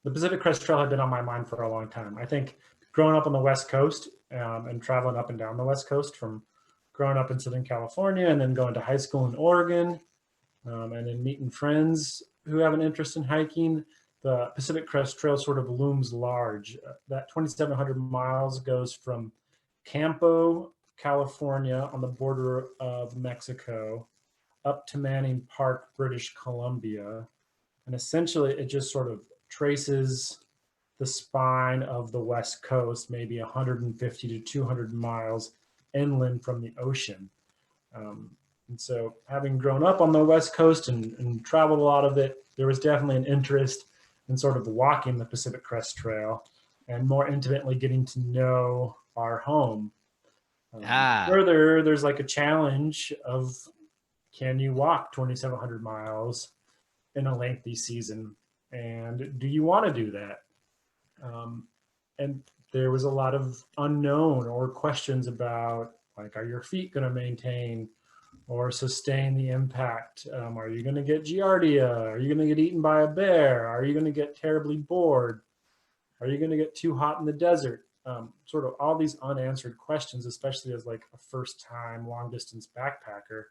the Pacific Crest Trail had been on my mind for a long time. I think growing up on the West Coast and traveling up and down the West Coast, from growing up in Southern California and then going to high school in Oregon, and then meeting friends who have an interest in hiking, the Pacific Crest Trail sort of looms large. That 2,700 miles goes from Campo, California, on the border of Mexico, up to Manning Park, British Columbia. And essentially, it just sort of traces the spine of the West Coast, maybe 150 to 200 miles inland from the ocean. And so, having grown up on the West Coast and traveled a lot of it, there was definitely an interest in sort of walking the Pacific Crest Trail and more intimately getting to know our home. Ah, Further, there's like a challenge of, can you walk 2,700 miles in a lengthy season? And do you want to do that? And there was a lot of unknown or questions about, like, are your feet going to maintain or sustain the impact? Are you going to get giardia? Are you going to get eaten by a bear? Are you going to get terribly bored? Are you going to get too hot in the desert? Sort of all these unanswered questions, especially as like a first time long distance backpacker,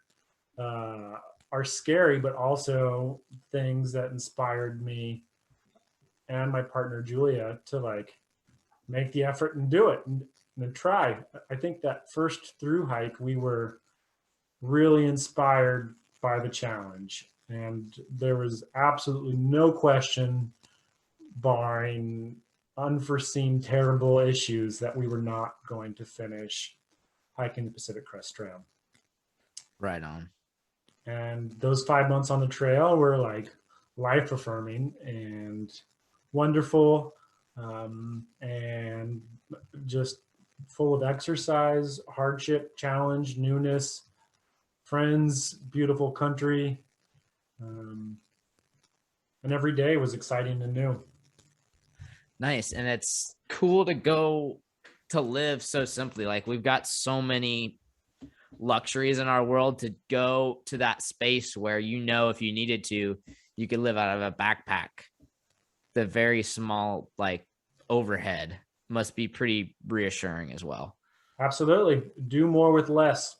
are scary, but also things that inspired me and my partner Julia to like make the effort and do it and try. I think that first through hike, we were really inspired by the challenge. And there was absolutely no question, barring unforeseen terrible issues, that we were not going to finish hiking the Pacific Crest Trail. right on. And those 5 months on the trail were like life affirming and wonderful, and just full of exercise, hardship, challenge, newness, friends, beautiful country. Um, and every day was exciting and new. Nice. And it's cool to go to live so simply. Like we've got so many luxuries in our world to go to that space where, if you needed to, you could live out of a backpack. The very small, like, overhead must be pretty reassuring as well. Absolutely. Do more with less.